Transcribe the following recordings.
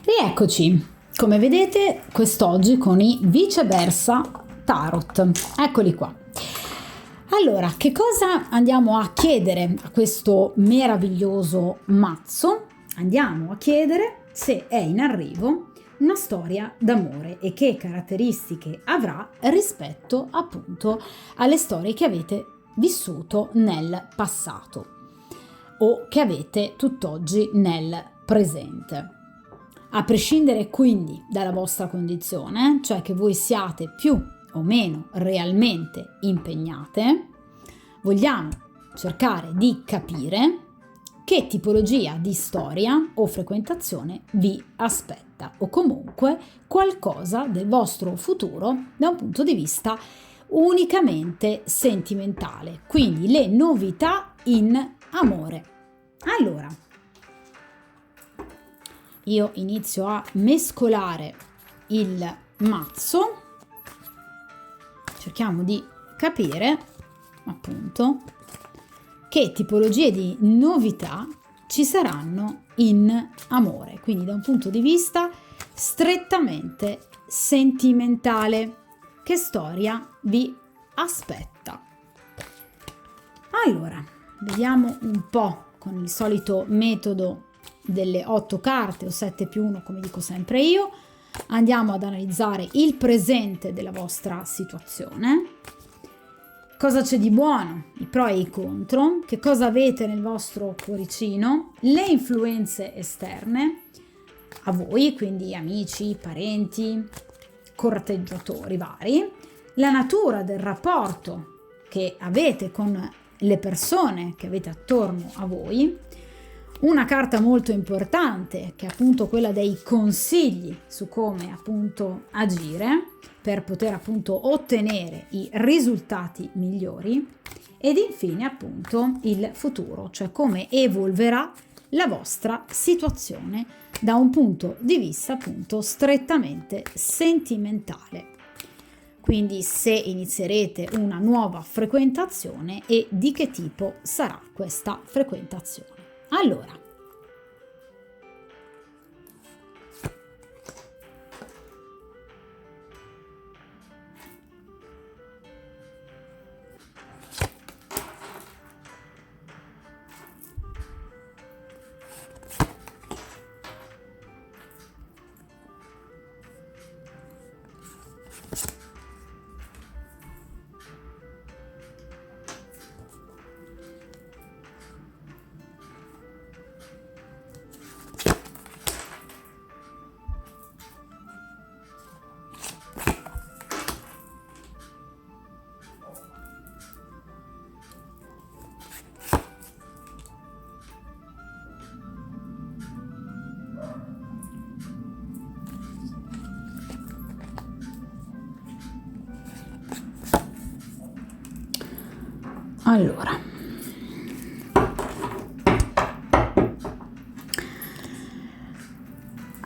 Rieccoci, come vedete quest'oggi con i viceversa tarot, eccoli qua. Allora, che cosa andiamo a chiedere a questo meraviglioso mazzo? Andiamo a chiedere se è in arrivo una storia d'amore e che caratteristiche avrà rispetto appunto alle storie che avete vissuto nel passato o che avete tutt'oggi nel presente. A prescindere quindi dalla vostra condizione, cioè che voi siate più o meno realmente impegnate, vogliamo cercare di capire che tipologia di storia o frequentazione vi aspetta o comunque qualcosa del vostro futuro da un punto di vista unicamente sentimentale, quindi le novità in amore. Allora, io inizio a mescolare il mazzo, cerchiamo di capire appunto che tipologie di novità ci saranno in amore, quindi da un punto di vista strettamente sentimentale. Che storia vi aspetta? Allora, vediamo un po' con il solito metodo delle 8 carte o 7+1, come dico sempre io. Andiamo ad analizzare il presente della vostra situazione. Cosa c'è di buono, i pro e i contro, che cosa avete nel vostro cuoricino, le influenze esterne a voi, quindi amici, parenti, corteggiatori vari, la natura del rapporto che avete con le persone che avete attorno a voi. Una carta molto importante che è appunto quella dei consigli su come appunto agire per poter appunto ottenere i risultati migliori, ed infine appunto il futuro, cioè come evolverà la vostra situazione da un punto di vista appunto strettamente sentimentale. Quindi se inizierete una nuova frequentazione e di che tipo sarà questa frequentazione. Allora,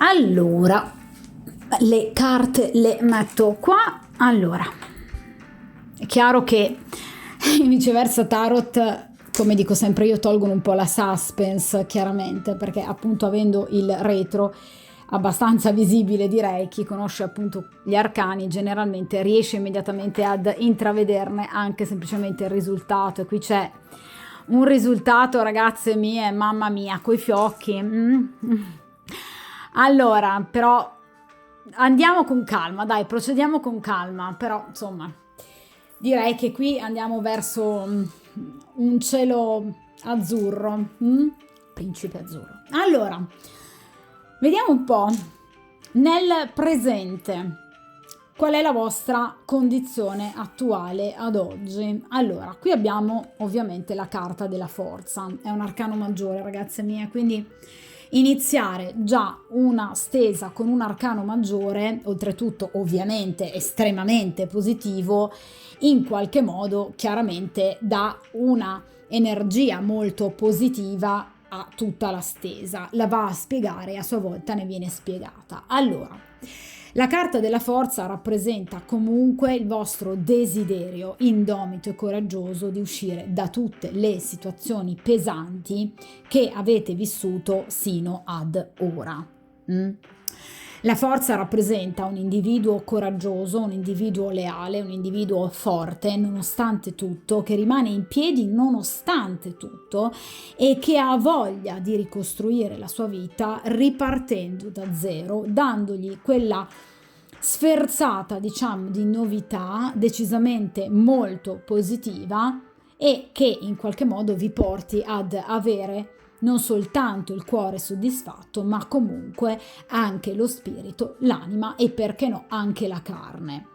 allora, le carte le metto qua. Allora, è chiaro che in viceversa tarot, come dico sempre io, tolgono un po' la suspense, chiaramente, perché appunto avendo il retro abbastanza visibile, direi, chi conosce appunto gli arcani generalmente riesce immediatamente ad intravederne anche semplicemente il risultato, e qui c'è un risultato, ragazze mie, mamma mia, coi fiocchi. Allora, però andiamo con calma, dai, procediamo con calma, però insomma direi che qui andiamo verso un cielo azzurro, principe azzurro. Allora, vediamo un po' nel presente qual è la vostra condizione attuale ad oggi. Allora, qui abbiamo ovviamente la carta della forza, è un arcano maggiore, ragazze mie, quindi iniziare già una stesa con un arcano maggiore, oltretutto ovviamente estremamente positivo, in qualche modo chiaramente dà una energia molto positiva a tutta la stesa, la va a spiegare e a sua volta ne viene spiegata. Allora, la carta della forza rappresenta comunque il vostro desiderio indomito e coraggioso di uscire da tutte le situazioni pesanti che avete vissuto sino ad ora. La forza rappresenta un individuo coraggioso, un individuo leale, un individuo forte nonostante tutto, che rimane in piedi nonostante tutto e che ha voglia di ricostruire la sua vita ripartendo da zero, dandogli quella sferzata, diciamo, di novità decisamente molto positiva e che in qualche modo vi porti ad avere non soltanto il cuore soddisfatto, ma comunque anche lo spirito, l'anima e perché no anche la carne.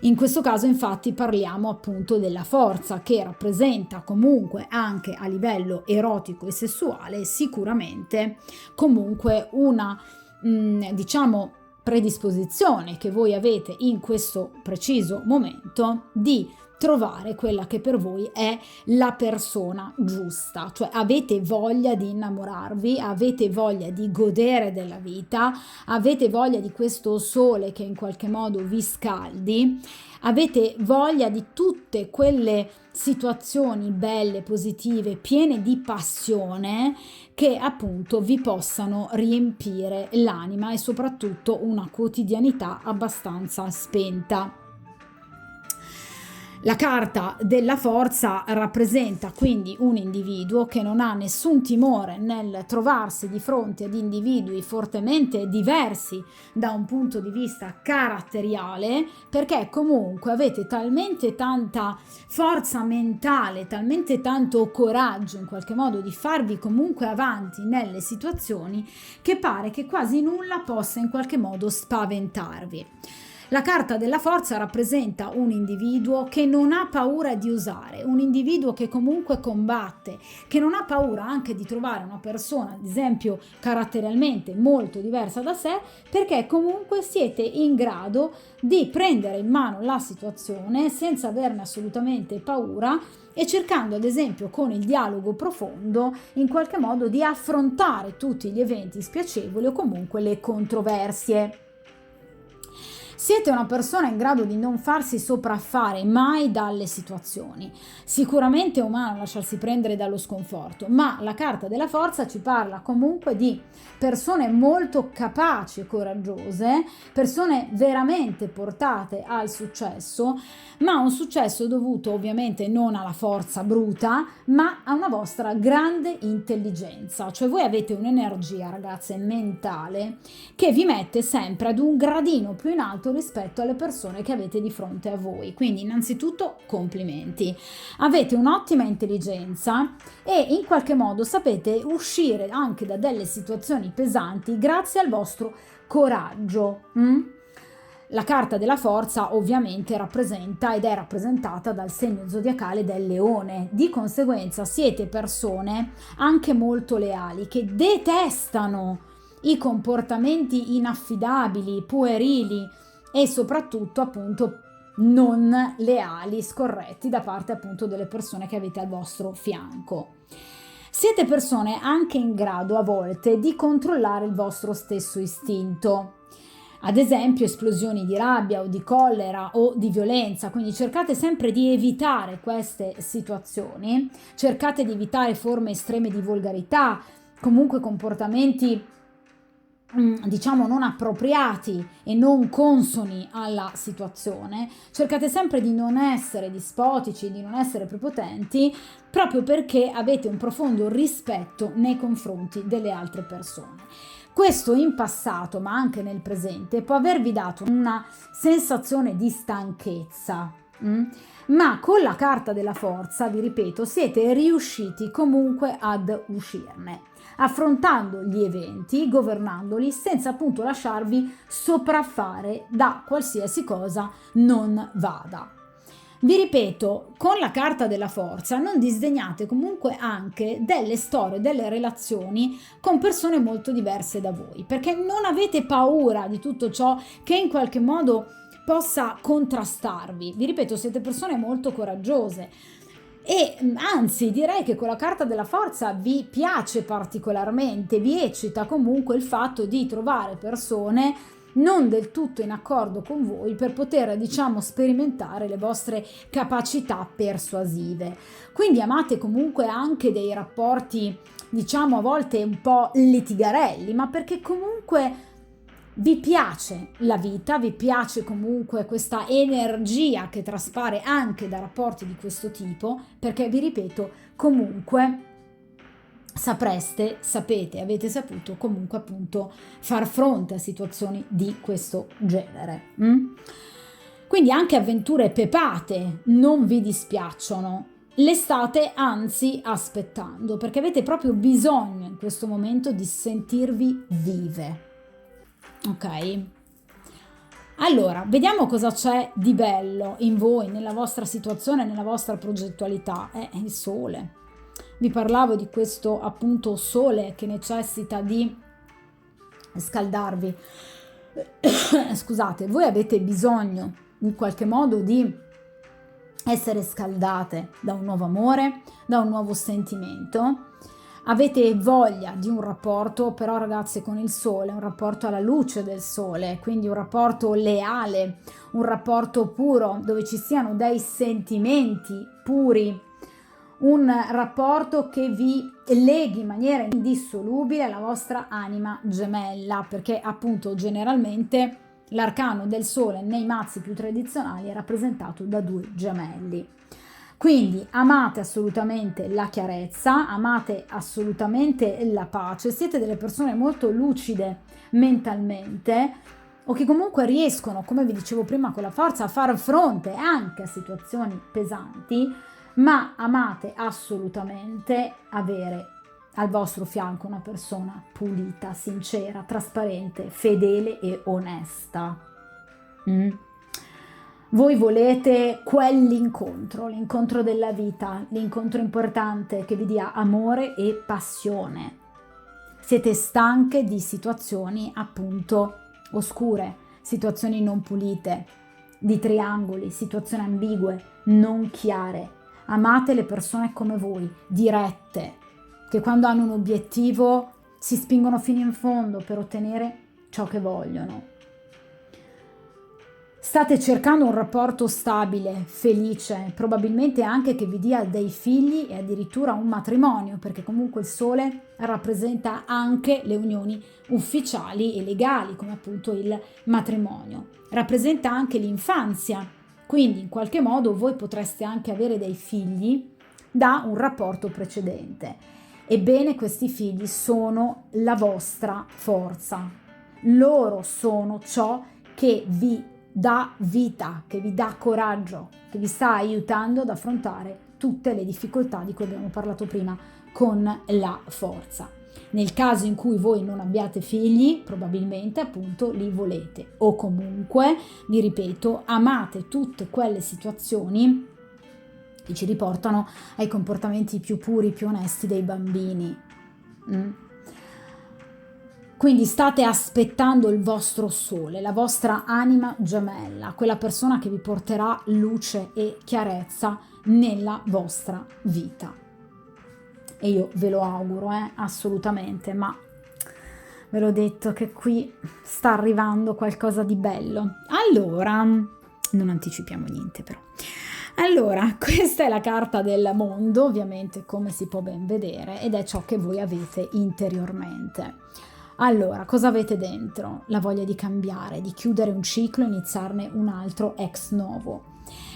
In questo caso infatti parliamo appunto della forza, che rappresenta comunque anche a livello erotico e sessuale sicuramente comunque una diciamo predisposizione che voi avete in questo preciso momento di trovare quella che per voi è la persona giusta, cioè avete voglia di innamorarvi, avete voglia di godere della vita, avete voglia di questo sole che in qualche modo vi scaldi, avete voglia di tutte quelle situazioni belle, positive, piene di passione che appunto vi possano riempire l'anima e soprattutto una quotidianità abbastanza spenta. La carta della forza rappresenta quindi un individuo che non ha nessun timore nel trovarsi di fronte ad individui fortemente diversi da un punto di vista caratteriale, perché comunque avete talmente tanta forza mentale, talmente tanto coraggio in qualche modo di farvi comunque avanti nelle situazioni, che pare che quasi nulla possa in qualche modo spaventarvi. La carta della forza rappresenta un individuo che non ha paura di usare, un individuo che comunque combatte, che non ha paura anche di trovare una persona, ad esempio caratterialmente molto diversa da sé, perché comunque siete in grado di prendere in mano la situazione senza averne assolutamente paura e cercando ad esempio con il dialogo profondo in qualche modo di affrontare tutti gli eventi spiacevoli o comunque le controversie. Siete una persona in grado di non farsi sopraffare mai dalle situazioni. Sicuramente è umano lasciarsi prendere dallo sconforto, ma la carta della forza ci parla comunque di persone molto capaci e coraggiose, persone veramente portate al successo, ma un successo dovuto ovviamente non alla forza bruta, ma a una vostra grande intelligenza. Cioè voi avete un'energia, ragazze, mentale che vi mette sempre ad un gradino più in alto rispetto alle persone che avete di fronte a voi. Quindi innanzitutto complimenti. Avete un'ottima intelligenza e in qualche modo sapete uscire anche da delle situazioni pesanti grazie al vostro coraggio. La carta della forza ovviamente rappresenta ed è rappresentata dal segno zodiacale del leone, di conseguenza siete persone anche molto leali che detestano i comportamenti inaffidabili, puerili e soprattutto appunto non leali, scorretti da parte appunto delle persone che avete al vostro fianco. Siete persone anche in grado a volte di controllare il vostro stesso istinto. Ad esempio esplosioni di rabbia o di collera o di violenza, quindi cercate sempre di evitare queste situazioni, cercate di evitare forme estreme di volgarità, comunque comportamenti diciamo non appropriati e non consoni alla situazione. Cercate sempre di non essere dispotici, di non essere prepotenti, proprio perché avete un profondo rispetto nei confronti delle altre persone. Questo in passato, ma anche nel presente, può avervi dato una sensazione di stanchezza, ma con la carta della forza, vi ripeto, siete riusciti comunque ad uscirne, affrontando gli eventi, governandoli, senza appunto lasciarvi sopraffare da qualsiasi cosa non vada. Vi ripeto, con la carta della forza non disdegnate comunque anche delle storie, delle relazioni con persone molto diverse da voi, perché non avete paura di tutto ciò che in qualche modo possa contrastarvi. Vi ripeto, siete persone molto coraggiose e anzi direi che con la carta della forza vi piace particolarmente, vi eccita comunque il fatto di trovare persone non del tutto in accordo con voi per poter, diciamo, sperimentare le vostre capacità persuasive. Quindi amate comunque anche dei rapporti, diciamo, a volte un po' litigarelli, ma perché comunque vi piace la vita, vi piace comunque questa energia che traspare anche da rapporti di questo tipo, perché vi ripeto, comunque sapete, avete saputo comunque appunto far fronte a situazioni di questo genere. Quindi anche avventure pepate non vi dispiacciono, le state anzi aspettando, perché avete proprio bisogno in questo momento di sentirvi vive. Ok? Allora, vediamo cosa c'è di bello in voi, nella vostra situazione, nella vostra progettualità. È il sole. Vi parlavo di questo appunto sole che necessita di scaldarvi. Scusate, voi avete bisogno in qualche modo di essere scaldate da un nuovo amore, da un nuovo sentimento. Avete voglia di un rapporto, però ragazzi, con il sole, un rapporto alla luce del sole, quindi un rapporto leale, un rapporto puro, dove ci siano dei sentimenti puri, un rapporto che vi leghi in maniera indissolubile alla vostra anima gemella, perché appunto generalmente l'arcano del sole nei mazzi più tradizionali è rappresentato da 2 gemelli. Quindi amate assolutamente la chiarezza, amate assolutamente la pace, siete delle persone molto lucide mentalmente o che comunque riescono, come vi dicevo prima, con la forza a far fronte anche a situazioni pesanti, ma amate assolutamente avere al vostro fianco una persona pulita, sincera, trasparente, fedele e onesta. Voi volete quell'incontro, l'incontro della vita, l'incontro importante che vi dia amore e passione. Siete stanche di situazioni appunto oscure, situazioni non pulite, di triangoli, situazioni ambigue, non chiare. Amate le persone come voi, dirette, che quando hanno un obiettivo si spingono fino in fondo per ottenere ciò che vogliono. State cercando un rapporto stabile, felice, probabilmente anche che vi dia dei figli e addirittura un matrimonio, perché comunque il sole rappresenta anche le unioni ufficiali e legali, come appunto il matrimonio. Rappresenta anche l'infanzia, quindi in qualche modo voi potreste anche avere dei figli da un rapporto precedente. Ebbene, questi figli sono la vostra forza. Loro sono ciò che vi dà vita, che vi dà coraggio, che vi sta aiutando ad affrontare tutte le difficoltà di cui abbiamo parlato prima con la forza. Nel caso in cui voi non abbiate figli, probabilmente appunto li volete, o comunque, vi ripeto, amate tutte quelle situazioni che ci riportano ai comportamenti più puri, più onesti dei bambini. Quindi state aspettando il vostro sole, la vostra anima gemella, quella persona che vi porterà luce e chiarezza nella vostra vita. E io ve lo auguro, assolutamente, ma ve l'ho detto che qui sta arrivando qualcosa di bello. Allora, non anticipiamo niente però. Allora, questa è la carta del mondo, ovviamente come si può ben vedere, ed è ciò che voi avete interiormente. Allora, cosa avete dentro? La voglia di cambiare, di chiudere un ciclo e iniziarne un altro ex novo.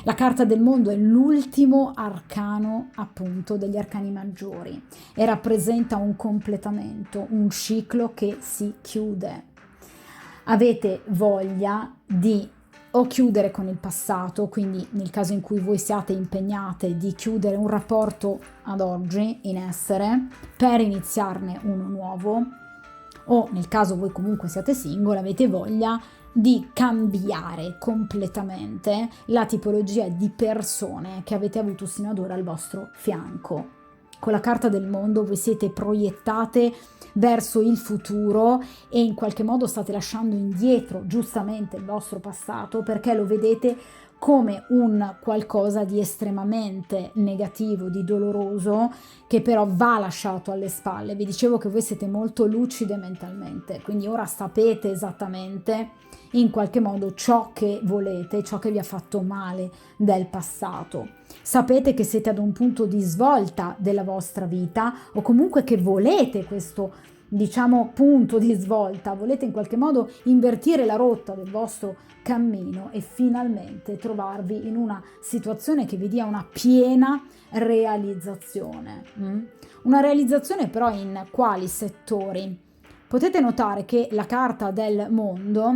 La carta del mondo è l'ultimo arcano appunto degli arcani maggiori e rappresenta un completamento, un ciclo che si chiude. Avete voglia di o chiudere con il passato, quindi nel caso in cui voi siate impegnate di chiudere un rapporto ad oggi in essere per iniziarne uno nuovo, o nel caso voi comunque siate single, avete voglia di cambiare completamente la tipologia di persone che avete avuto sino ad ora al vostro fianco. Con la carta del mondo voi siete proiettate verso il futuro e in qualche modo state lasciando indietro giustamente il vostro passato, perché lo vedete come un qualcosa di estremamente negativo, di doloroso, che però va lasciato alle spalle. Vi dicevo che voi siete molto lucide mentalmente, quindi ora sapete esattamente in qualche modo ciò che volete, ciò che vi ha fatto male del passato. Sapete che siete ad un punto di svolta della vostra vita o comunque che volete questo diciamo, punto di svolta, volete in qualche modo invertire la rotta del vostro cammino e finalmente trovarvi in una situazione che vi dia una piena realizzazione. Una realizzazione però in quali settori? Potete notare che la carta del mondo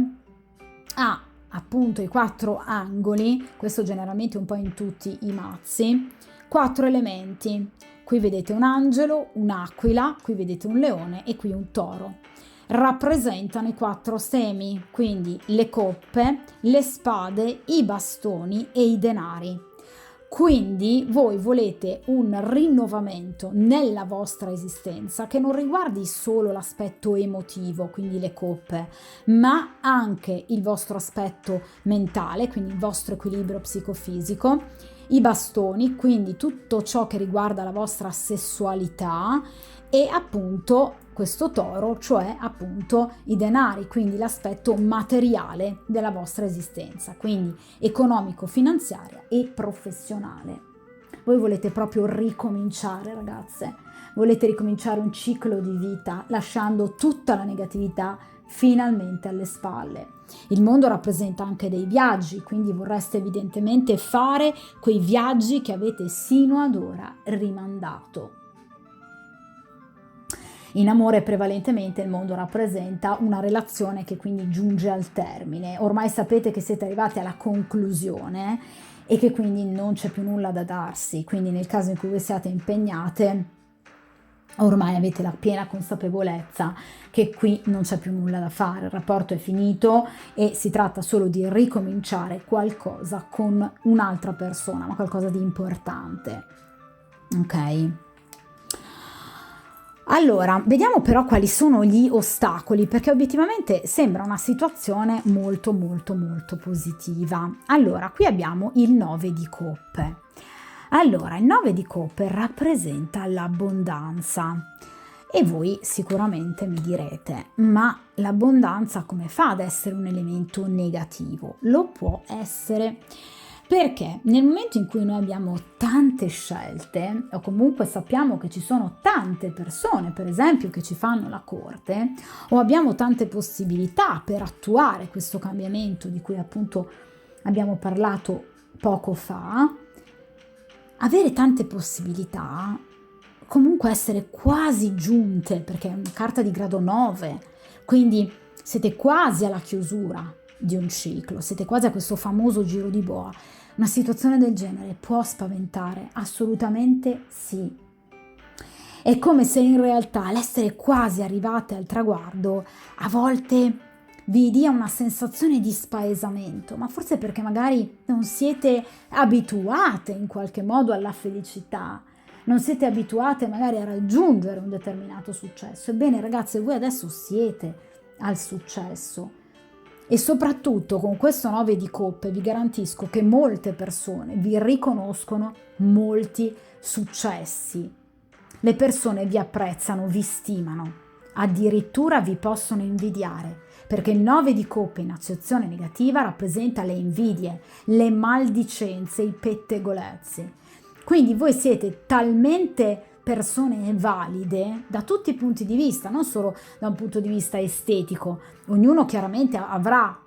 ha appunto i 4 angoli, questo generalmente un po' in tutti i mazzi, 4 elementi. Qui vedete un angelo, un'aquila, qui vedete un leone e qui un toro. Rappresentano i 4 semi, quindi le coppe, le spade, i bastoni e i denari. Quindi voi volete un rinnovamento nella vostra esistenza che non riguardi solo l'aspetto emotivo, quindi le coppe, ma anche il vostro aspetto mentale, quindi il vostro equilibrio psicofisico, i bastoni, quindi tutto ciò che riguarda la vostra sessualità e appunto questo toro, cioè appunto i denari, quindi l'aspetto materiale della vostra esistenza, quindi economico, finanziaria e professionale. Voi volete proprio ricominciare, ragazze, volete ricominciare un ciclo di vita lasciando tutta la negatività finalmente alle spalle. Il mondo rappresenta anche dei viaggi, quindi vorreste evidentemente fare quei viaggi che avete sino ad ora rimandato. In amore prevalentemente il mondo rappresenta una relazione che quindi giunge al termine. Ormai sapete che siete arrivati alla conclusione e che quindi non c'è più nulla da darsi. Quindi nel caso in cui voi siate impegnate, ormai avete la piena consapevolezza che qui non c'è più nulla da fare, il rapporto è finito e si tratta solo di ricominciare qualcosa con un'altra persona, ma qualcosa di importante. Ok? Allora, vediamo però quali sono gli ostacoli, perché obiettivamente sembra una situazione molto positiva. Allora, qui abbiamo il 9 di coppe. Allora, il 9 di coppe rappresenta l'abbondanza e voi sicuramente mi direte, ma l'abbondanza come fa ad essere un elemento negativo? Lo può essere perché nel momento in cui noi abbiamo tante scelte o comunque sappiamo che ci sono tante persone, per esempio, che ci fanno la corte o abbiamo tante possibilità per attuare questo cambiamento di cui appunto abbiamo parlato poco fa, avere tante possibilità, comunque essere quasi giunte, perché è una carta di grado 9, quindi siete quasi alla chiusura di un ciclo, siete quasi a questo famoso giro di boa. Una situazione del genere può spaventare? Assolutamente sì. È come se in realtà l'essere quasi arrivate al traguardo a volte vi dia una sensazione di spaesamento, ma forse perché magari non siete abituate in qualche modo alla felicità, non siete abituate magari a raggiungere un determinato successo. Ebbene ragazze, voi adesso siete al successo e soprattutto con questo 9 di coppe vi garantisco che molte persone vi riconoscono molti successi. Le persone vi apprezzano, vi stimano, addirittura vi possono invidiare, perché il 9 di coppe in accezione negativa rappresenta le invidie, le maldicenze, i pettegolezzi. Quindi voi siete talmente persone valide da tutti i punti di vista, non solo da un punto di vista estetico. Ognuno chiaramente avrà,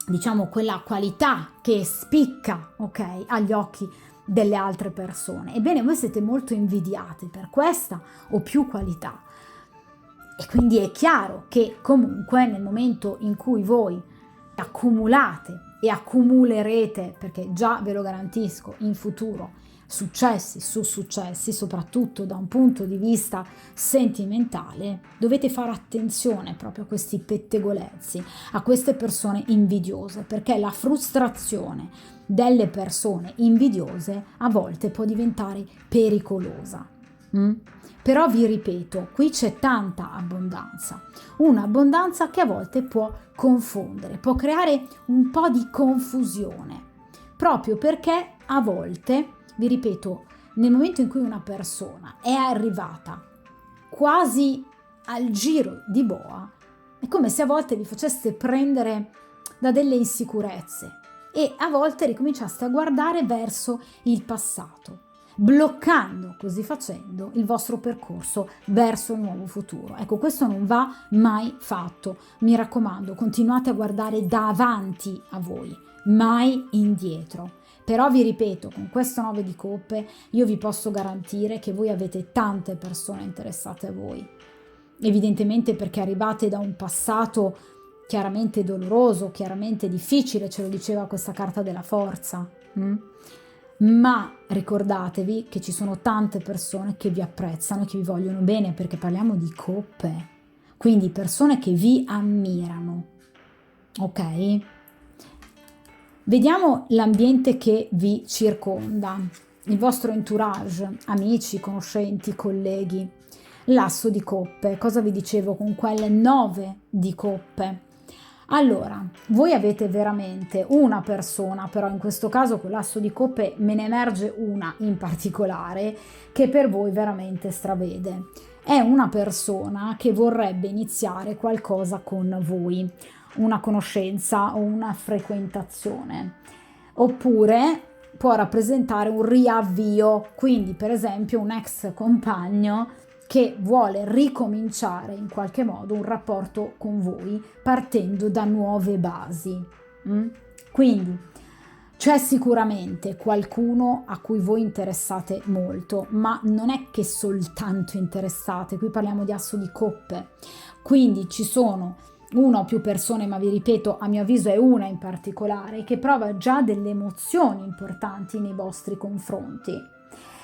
diciamo, quella qualità che spicca, ok, agli occhi delle altre persone. Ebbene, voi siete molto invidiate per questa o più qualità. E quindi è chiaro che comunque nel momento in cui voi accumulate e accumulerete, perché già ve lo garantisco in futuro, successi su successi, soprattutto da un punto di vista sentimentale, dovete fare attenzione proprio a questi pettegolezzi, a queste persone invidiose, perché la frustrazione delle persone invidiose a volte può diventare pericolosa. Però vi ripeto, qui c'è tanta abbondanza, un'abbondanza che a volte può confondere, può creare un po' di confusione, proprio perché a volte, vi ripeto, nel momento in cui una persona è arrivata quasi al giro di boa, è come se a volte vi facesse prendere da delle insicurezze e a volte ricominciaste a guardare verso il passato, bloccando così facendo il vostro percorso verso il nuovo futuro. Ecco, questo non va mai fatto. Mi raccomando, continuate a guardare davanti a voi, mai indietro. Però vi ripeto, con questo 9 di coppe io vi posso garantire che voi avete tante persone interessate a voi. Evidentemente perché arrivate da un passato chiaramente doloroso, chiaramente difficile, ce lo diceva questa carta della forza. Ma ricordatevi che ci sono tante persone che vi apprezzano, che vi vogliono bene, perché parliamo di coppe, quindi persone che vi ammirano, ok? Vediamo l'ambiente che vi circonda, il vostro entourage, amici, conoscenti, colleghi. L'asso di coppe, cosa vi dicevo con quelle 9 di coppe? Allora, voi avete veramente una persona, però in questo caso con l'asso di coppe me ne emerge una in particolare che per voi veramente stravede. È una persona che vorrebbe iniziare qualcosa con voi, una conoscenza o una frequentazione, oppure può rappresentare un riavvio, quindi per esempio un ex compagno che vuole ricominciare in qualche modo un rapporto con voi partendo da nuove basi. Quindi c'è sicuramente qualcuno a cui voi interessate molto, ma non è che soltanto interessate, qui parliamo di asso di coppe, quindi ci sono una o più persone, ma vi ripeto, a mio avviso è una in particolare, che prova già delle emozioni importanti nei vostri confronti.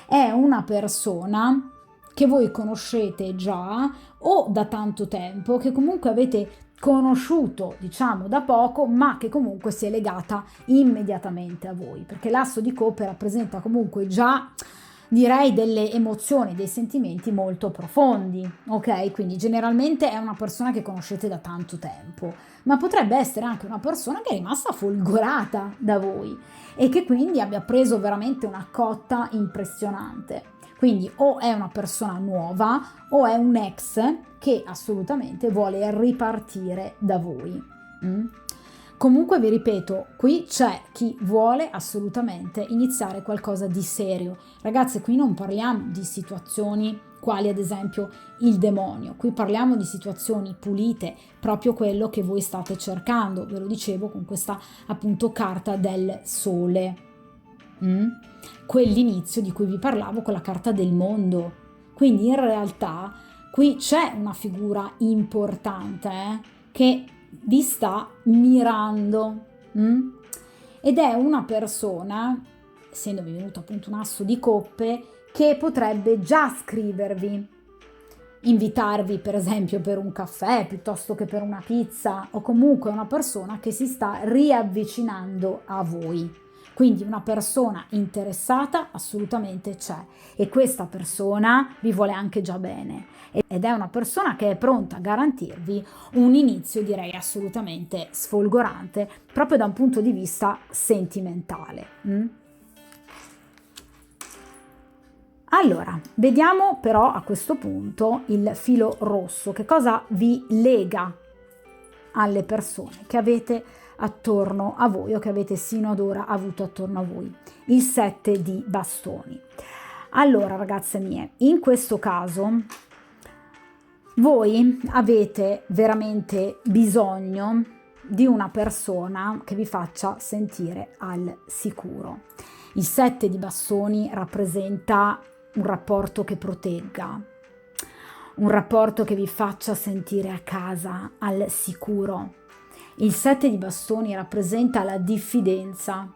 È una persona che voi conoscete già o da tanto tempo, che comunque avete conosciuto diciamo da poco, ma che comunque si è legata immediatamente a voi, perché l'asso di coppe rappresenta comunque già, direi, delle emozioni, dei sentimenti molto profondi, ok? Quindi generalmente è una persona che conoscete da tanto tempo, ma potrebbe essere anche una persona che è rimasta folgorata da voi e che quindi abbia preso veramente una cotta impressionante. Quindi o è una persona nuova o è un ex che assolutamente vuole ripartire da voi. Comunque vi ripeto, qui c'è chi vuole assolutamente iniziare qualcosa di serio. Ragazze, qui non parliamo di situazioni quali ad esempio il demonio, qui parliamo di situazioni pulite, proprio quello che voi state cercando, ve lo dicevo con questa appunto carta del sole. Quell'inizio di cui vi parlavo con la carta del mondo. Quindi in realtà qui c'è una figura importante che vi sta mirando ed è una persona, essendovi venuto appunto un asso di coppe, che potrebbe già scrivervi, invitarvi per esempio per un caffè piuttosto che per una pizza, o comunque una persona che si sta riavvicinando a voi. Quindi una persona interessata assolutamente c'è e questa persona vi vuole anche già bene ed è una persona che è pronta a garantirvi un inizio, direi assolutamente sfolgorante, proprio da un punto di vista sentimentale. Allora, vediamo però a questo punto il filo rosso, che cosa vi lega alle persone che avete attorno a voi o che avete sino ad ora avuto attorno a voi. Il 7 di bastoni. Allora, ragazze mie, in questo caso voi avete veramente bisogno di una persona che vi faccia sentire al sicuro. Il 7 di bastoni rappresenta un rapporto che protegga, un rapporto che vi faccia sentire a casa, al sicuro. Il 7 di bastoni rappresenta la diffidenza,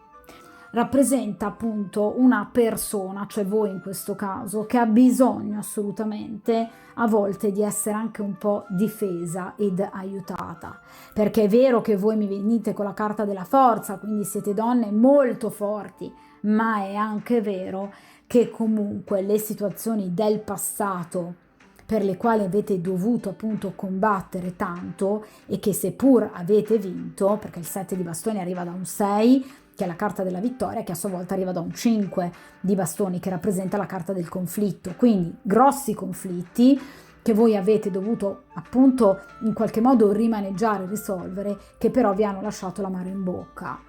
rappresenta appunto una persona, cioè voi in questo caso, che ha bisogno assolutamente a volte di essere anche un po' difesa ed aiutata, perché è vero che voi mi venite con la carta della forza, quindi siete donne molto forti, ma è anche vero che comunque le situazioni del passato per le quali avete dovuto appunto combattere tanto e che seppur avete vinto, perché il 7 di bastoni arriva da un 6, che è la carta della vittoria, che a sua volta arriva da un 5 di bastoni, che rappresenta la carta del conflitto, quindi grossi conflitti che voi avete dovuto appunto in qualche modo rimaneggiare, risolvere, che però vi hanno lasciato l'amaro in bocca.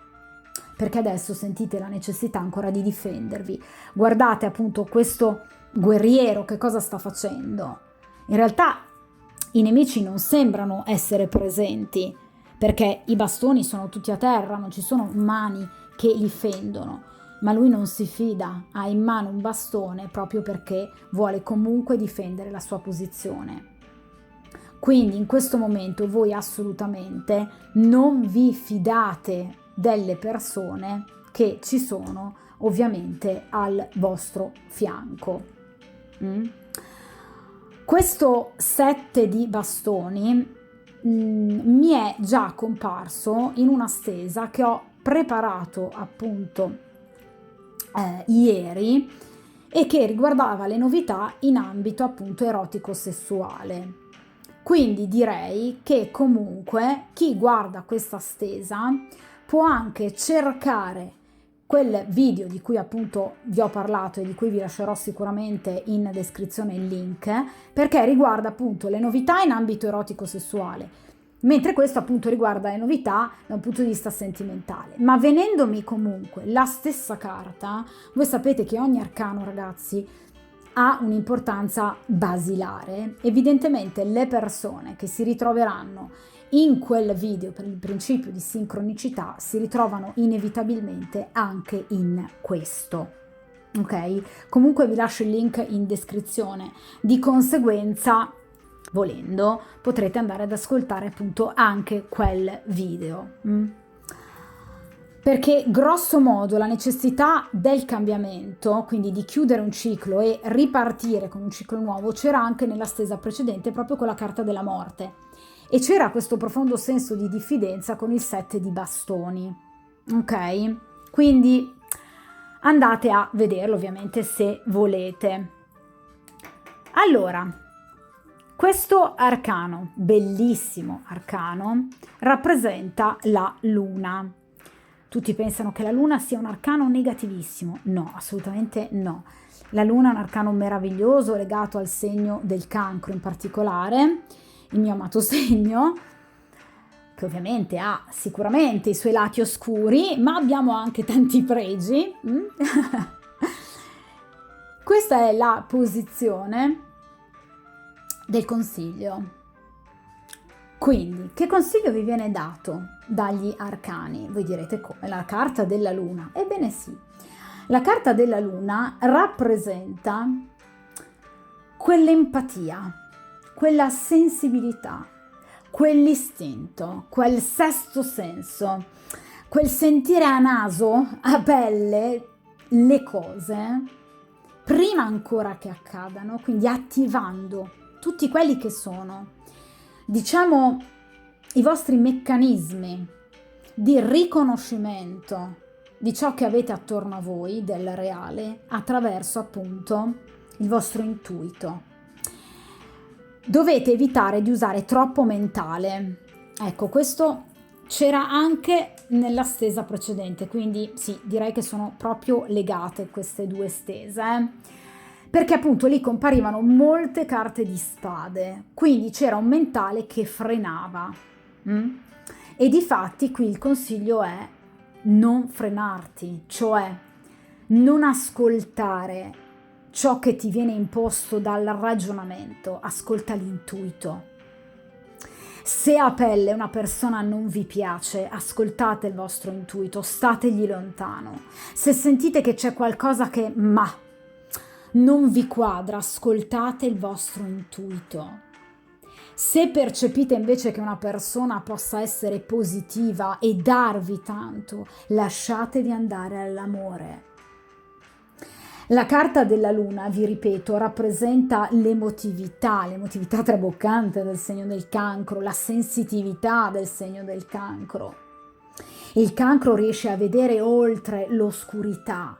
perché adesso sentite la necessità ancora di difendervi. Guardate appunto questo guerriero che cosa sta facendo. In realtà i nemici non sembrano essere presenti, perché i bastoni sono tutti a terra, non ci sono mani che li fendono, ma lui non si fida, ha in mano un bastone proprio perché vuole comunque difendere la sua posizione. Quindi in questo momento voi assolutamente non vi fidate delle persone che ci sono ovviamente al vostro fianco. Questo 7 di bastoni mi è già comparso in una stesa che ho preparato appunto ieri e che riguardava le novità in ambito appunto erotico-sessuale. Quindi direi che comunque chi guarda questa stesa può anche cercare quel video di cui appunto vi ho parlato e di cui vi lascerò sicuramente in descrizione il link, perché riguarda appunto le novità in ambito erotico-sessuale, mentre questo appunto riguarda le novità da un punto di vista sentimentale. Ma venendomi comunque la stessa carta, voi sapete che ogni arcano, ragazzi, ha un'importanza basilare. Evidentemente le persone che si ritroveranno in quel video per il principio di sincronicità si ritrovano inevitabilmente anche in questo. Ok? Comunque vi lascio il link in descrizione. Di conseguenza, volendo, potrete andare ad ascoltare appunto anche quel video. Perché grosso modo la necessità del cambiamento, quindi di chiudere un ciclo e ripartire con un ciclo nuovo, c'era anche nella stesa precedente proprio con la carta della morte. E c'era questo profondo senso di diffidenza con il 7 di bastoni, ok? Quindi andate a vederlo ovviamente se volete. Allora, questo arcano, bellissimo arcano, rappresenta la luna. Tutti pensano che la luna sia un arcano negativissimo. No, assolutamente no. La luna è un arcano meraviglioso legato al segno del Cancro in particolare, il mio amato segno, che ovviamente ha sicuramente i suoi lati oscuri, ma abbiamo anche tanti pregi. Questa è la posizione del consiglio. Quindi, che consiglio vi viene dato dagli arcani? Voi direte come? La carta della luna. Ebbene sì, la carta della luna rappresenta quell'empatia, quella sensibilità, quell'istinto, quel sesto senso, quel sentire a naso, a pelle, le cose prima ancora che accadano, quindi attivando tutti quelli che sono, diciamo, i vostri meccanismi di riconoscimento di ciò che avete attorno a voi, del reale, attraverso appunto il vostro intuito. Dovete evitare di usare troppo mentale. Ecco, questo c'era anche nella stesa precedente, quindi sì, direi che sono proprio legate queste due stese, perché appunto lì comparivano molte carte di spade, quindi c'era un mentale che frenava. E difatti qui il consiglio è non frenarti, cioè non ascoltare ciò che ti viene imposto dal ragionamento, ascolta l'intuito. Se a pelle una persona non vi piace, ascoltate il vostro intuito, stategli lontano. Se sentite che c'è qualcosa che non vi quadra, ascoltate il vostro intuito. Se percepite invece che una persona possa essere positiva e darvi tanto, lasciatevi andare all'amore. La carta della luna, vi ripeto, rappresenta l'emotività traboccante del segno del Cancro, la sensitività del segno del Cancro. Il Cancro riesce a vedere oltre l'oscurità,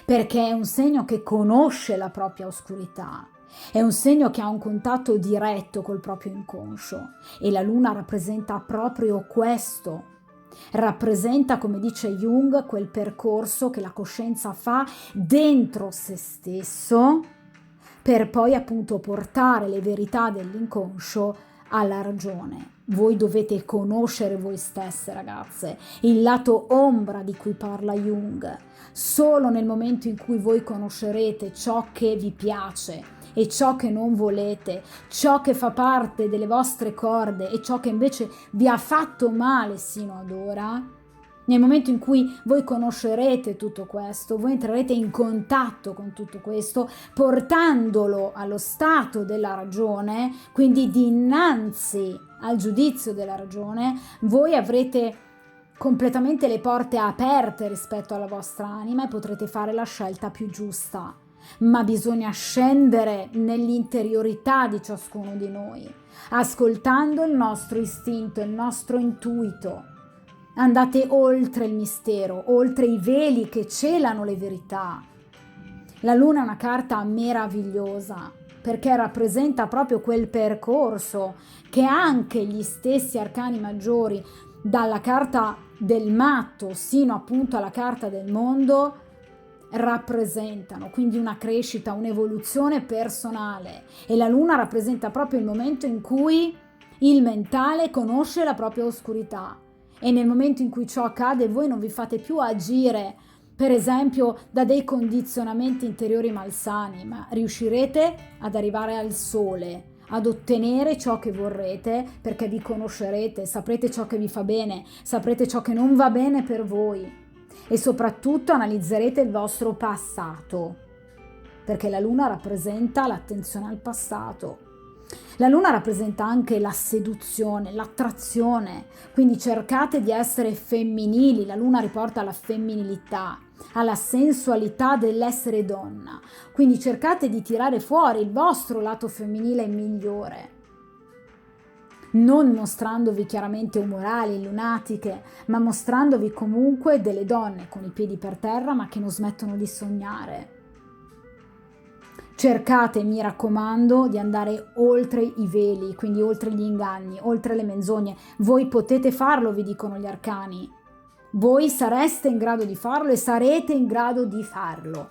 perché è un segno che conosce la propria oscurità, è un segno che ha un contatto diretto col proprio inconscio e la luna rappresenta proprio questo. Rappresenta, come dice Jung, quel percorso che la coscienza fa dentro se stesso per poi appunto portare le verità dell'inconscio alla ragione. Voi dovete conoscere voi stesse, ragazze, il lato ombra di cui parla Jung. Solo nel momento in cui voi conoscerete ciò che vi piace e ciò che non volete, ciò che fa parte delle vostre corde e ciò che invece vi ha fatto male sino ad ora, nel momento in cui voi conoscerete tutto questo, voi entrerete in contatto con tutto questo, portandolo allo stato della ragione, quindi dinanzi al giudizio della ragione, voi avrete completamente le porte aperte rispetto alla vostra anima e potrete fare la scelta più giusta. Ma bisogna scendere nell'interiorità di ciascuno di noi, ascoltando il nostro istinto, il nostro intuito. Andate oltre il mistero, oltre i veli che celano le verità. La luna è una carta meravigliosa perché rappresenta proprio quel percorso che anche gli stessi arcani maggiori, dalla carta del matto sino appunto alla carta del mondo, rappresentano, quindi una crescita, un'evoluzione personale. E la luna rappresenta proprio il momento in cui il mentale conosce la propria oscurità, e nel momento in cui ciò accade voi non vi fate più agire per esempio da dei condizionamenti interiori malsani, ma riuscirete ad arrivare al sole, ad ottenere ciò che vorrete, perché vi conoscerete, saprete ciò che vi fa bene, saprete ciò che non va bene per voi e soprattutto analizzerete il vostro passato, perché la luna rappresenta l'attenzione al passato. La luna rappresenta anche la seduzione, l'attrazione, quindi cercate di essere femminili. La luna riporta alla femminilità, alla sensualità dell'essere donna, quindi cercate di tirare fuori il vostro lato femminile migliore, non mostrandovi chiaramente umorali, lunatiche, ma mostrandovi comunque delle donne con i piedi per terra ma che non smettono di sognare. Cercate, mi raccomando, di andare oltre i veli, quindi oltre gli inganni, oltre le menzogne. Voi potete farlo, vi dicono gli arcani. Voi sareste in grado di farlo e sarete in grado di farlo.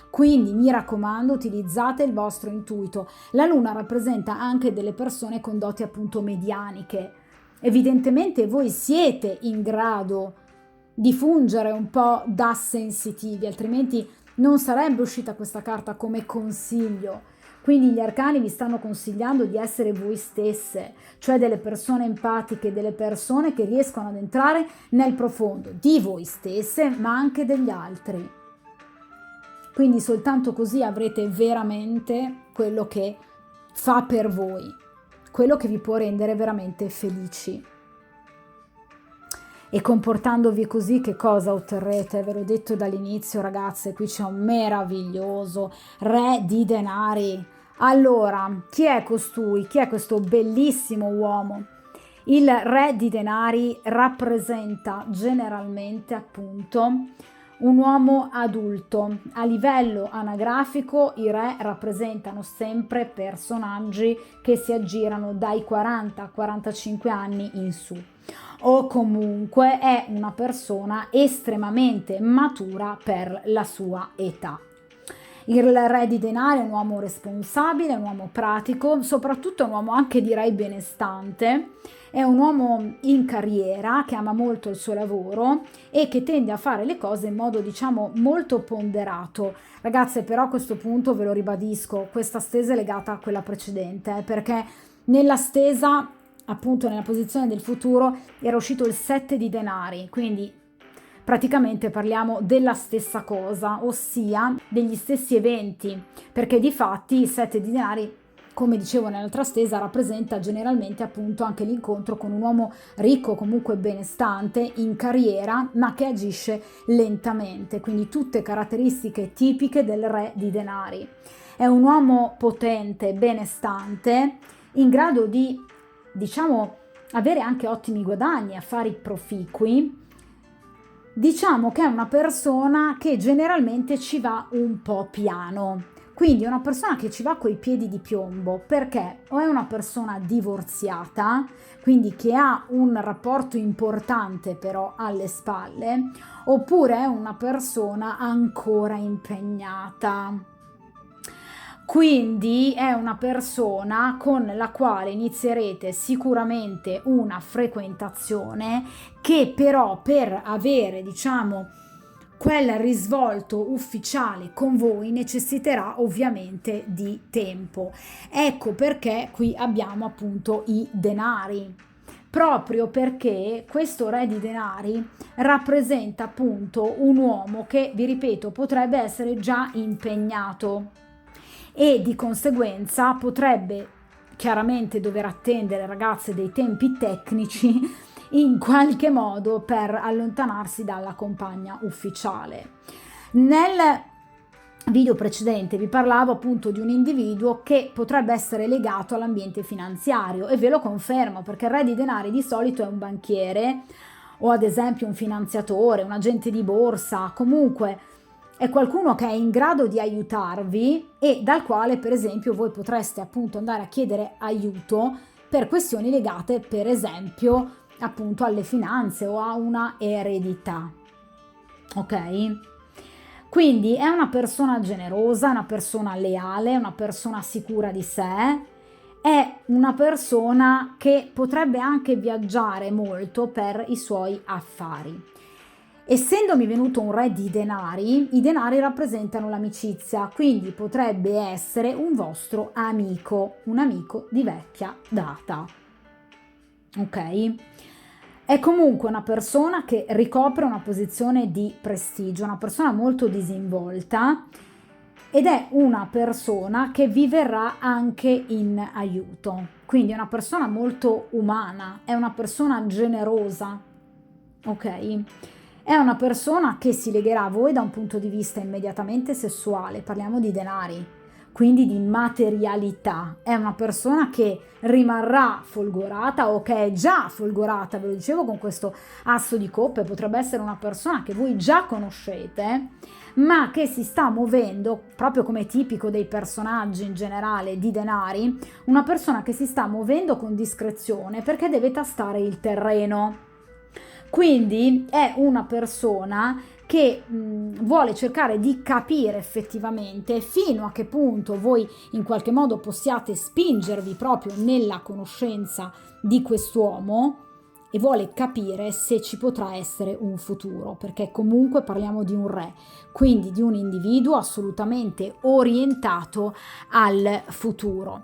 Quindi mi raccomando, utilizzate il vostro intuito. La luna rappresenta anche delle persone con doti appunto medianiche. Evidentemente voi siete in grado di fungere un po' da sensitivi, altrimenti non sarebbe uscita questa carta come consiglio. Quindi gli arcani vi stanno consigliando di essere voi stesse, cioè delle persone empatiche, delle persone che riescono ad entrare nel profondo di voi stesse, ma anche degli altri. Quindi soltanto così avrete veramente quello che fa per voi, quello che vi può rendere veramente felici. E comportandovi così che cosa otterrete? Ve l'ho detto dall'inizio, ragazze, qui c'è un meraviglioso re di denari. Allora, chi è costui? Chi è questo bellissimo uomo? Il re di denari rappresenta generalmente appunto un uomo adulto. A livello anagrafico i re rappresentano sempre personaggi che si aggirano dai 40-45 anni in su, o comunque è una persona estremamente matura per la sua età. Il re di denari è un uomo responsabile, un uomo pratico, soprattutto un uomo anche direi benestante, è un uomo in carriera che ama molto il suo lavoro e che tende a fare le cose in modo diciamo molto ponderato. Ragazze, però a questo punto ve lo ribadisco, questa stesa è legata a quella precedente, perché nella stesa appunto nella posizione del futuro era uscito il 7 di denari, quindi praticamente parliamo della stessa cosa, ossia degli stessi eventi, perché di fatti il 7 di denari, come dicevo nell'altra stesa, rappresenta generalmente appunto anche l'incontro con un uomo ricco, comunque benestante, in carriera, ma che agisce lentamente, quindi tutte caratteristiche tipiche del re di denari. È un uomo potente, benestante, in grado di diciamo avere anche ottimi guadagni, affari proficui. Diciamo che è una persona che generalmente ci va un po' piano, quindi è una persona che ci va coi piedi di piombo, perché o è una persona divorziata, quindi che ha un rapporto importante però alle spalle, oppure è una persona ancora impegnata. Quindi è una persona con la quale inizierete sicuramente una frequentazione che però per avere, diciamo, quel risvolto ufficiale con voi necessiterà ovviamente di tempo. Ecco perché qui abbiamo appunto i denari, proprio perché questo re di denari rappresenta appunto un uomo che, vi ripeto, potrebbe essere già impegnato e di conseguenza potrebbe chiaramente dover attendere, ragazze, dei tempi tecnici in qualche modo per allontanarsi dalla compagna ufficiale. Nel video precedente vi parlavo appunto di un individuo che potrebbe essere legato all'ambiente finanziario e ve lo confermo, perché il re di denari di solito è un banchiere o ad esempio un finanziatore, un agente di borsa, comunque è qualcuno che è in grado di aiutarvi e dal quale per esempio voi potreste appunto andare a chiedere aiuto per questioni legate per esempio appunto alle finanze o a una eredità. Ok? Quindi è una persona generosa, una persona leale, una persona sicura di sé, è una persona che potrebbe anche viaggiare molto per i suoi affari. Essendomi venuto un re di denari, i denari rappresentano l'amicizia, quindi potrebbe essere un vostro amico, un amico di vecchia data. Ok? È comunque una persona che ricopre una posizione di prestigio, una persona molto disinvolta ed è una persona che vi verrà anche in aiuto. Quindi è una persona molto umana, è una persona generosa, ok? È una persona che si legherà a voi da un punto di vista immediatamente sessuale, parliamo di denari, quindi di materialità. È una persona che rimarrà folgorata o che è già folgorata, ve lo dicevo con questo asso di coppe, potrebbe essere una persona che voi già conoscete, ma che si sta muovendo, proprio come tipico dei personaggi in generale di denari, una persona che si sta muovendo con discrezione perché deve tastare il terreno. Quindi è una persona che vuole cercare di capire effettivamente fino a che punto voi in qualche modo possiate spingervi proprio nella conoscenza di quest'uomo e vuole capire se ci potrà essere un futuro, perché comunque parliamo di un re, quindi di un individuo assolutamente orientato al futuro.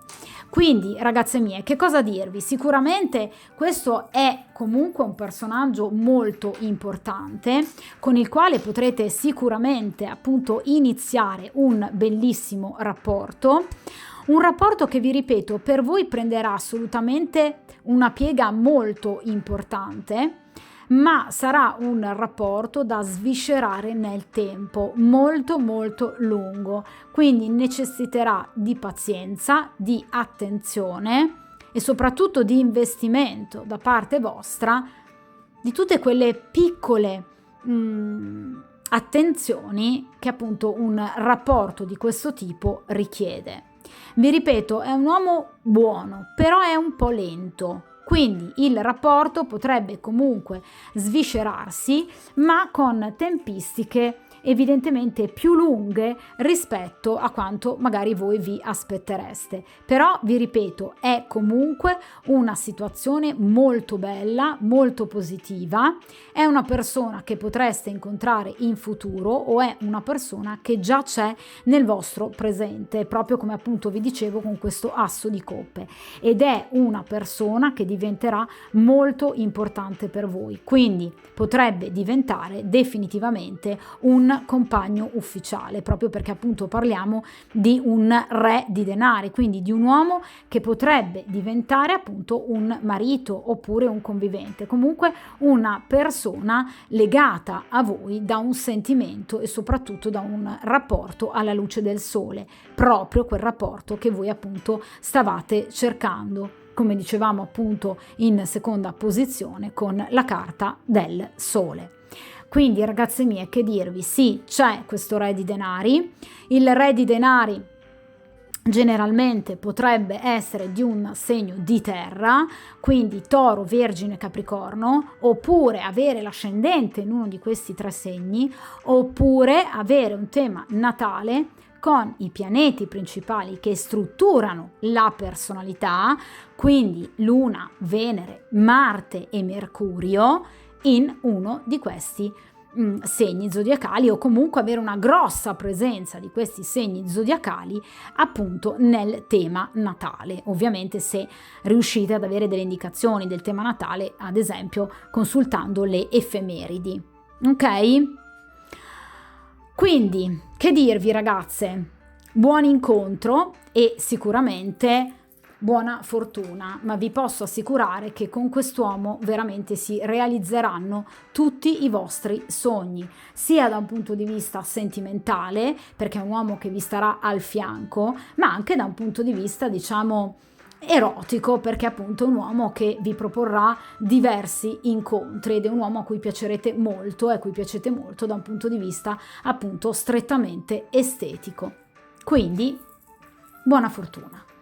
Quindi, ragazze mie, che cosa dirvi? Sicuramente questo è comunque un personaggio molto importante con il quale potrete sicuramente appunto iniziare un bellissimo rapporto. Un rapporto che, vi ripeto, per voi prenderà assolutamente una piega molto importante, ma sarà un rapporto da sviscerare nel tempo, molto molto lungo, quindi necessiterà di pazienza, di attenzione e soprattutto di investimento da parte vostra di tutte quelle piccole attenzioni che appunto un rapporto di questo tipo richiede. Vi ripeto, è un uomo buono, però è un po' lento. Quindi il rapporto potrebbe comunque sviscerarsi, ma con tempistiche evidentemente più lunghe rispetto a quanto magari voi vi aspettereste. Però vi ripeto, è comunque una situazione molto bella, molto positiva. È una persona che potreste incontrare in futuro o è una persona che già c'è nel vostro presente, proprio come appunto vi dicevo con questo asso di coppe, ed è una persona che diventerà molto importante per voi, quindi potrebbe diventare definitivamente un compagno ufficiale, proprio perché appunto parliamo di un re di denari, quindi di un uomo che potrebbe diventare appunto un marito oppure un convivente, comunque una persona legata a voi da un sentimento e soprattutto da un rapporto alla luce del sole, proprio quel rapporto che voi appunto stavate cercando, come dicevamo appunto in seconda posizione con la carta del sole. Quindi, ragazze mie, che dirvi? Sì, c'è questo re di denari. Il re di denari generalmente potrebbe essere di un segno di terra, quindi Toro, Vergine, Capricorno, oppure avere l'ascendente in uno di questi tre segni, oppure avere un tema natale con i pianeti principali che strutturano la personalità, quindi Luna, Venere, Marte e Mercurio, in uno di questi segni zodiacali, o comunque avere una grossa presenza di questi segni zodiacali appunto nel tema natale. Ovviamente se riuscite ad avere delle indicazioni del tema natale, ad esempio consultando le effemeridi. Ok? Quindi, che dirvi ragazze? Buon incontro e sicuramente buona fortuna, ma vi posso assicurare che con quest'uomo veramente si realizzeranno tutti i vostri sogni, sia da un punto di vista sentimentale, perché è un uomo che vi starà al fianco, ma anche da un punto di vista, diciamo, erotico, perché appunto è un uomo che vi proporrà diversi incontri ed è un uomo a cui piacerete molto e a cui piacete molto da un punto di vista appunto strettamente estetico. Quindi, buona fortuna!